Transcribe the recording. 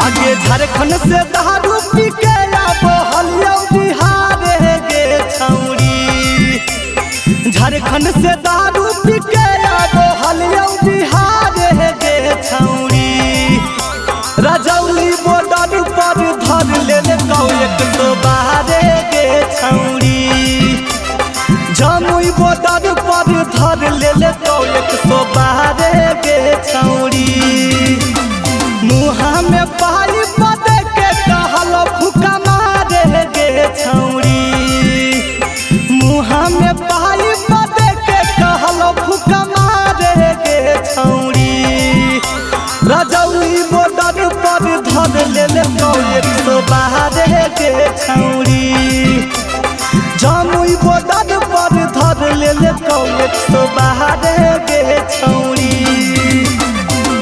आगे झारखंड से दारू पी के आबो हलियो बिहार गे छौरी। झारखंड से दारू पी के आबो हलियो बिहार गे छौरी। रजौली बॉर्डर पर धर ले कौ 112 गे छौरी। जमुई बॉर्डर पर धर ले कौ 112 गे छौरी। मुँहा में पाई पदे के कहल फुका मारे गे छौरी। मुँहा में पाई पदे के कहल फुका मारे गे छौरी। रजौली बॉर्डर पर धर ले कौ 112 गे छौरी। जमुई बॉर्डर पर धर ले कौ 112 गे छौरी।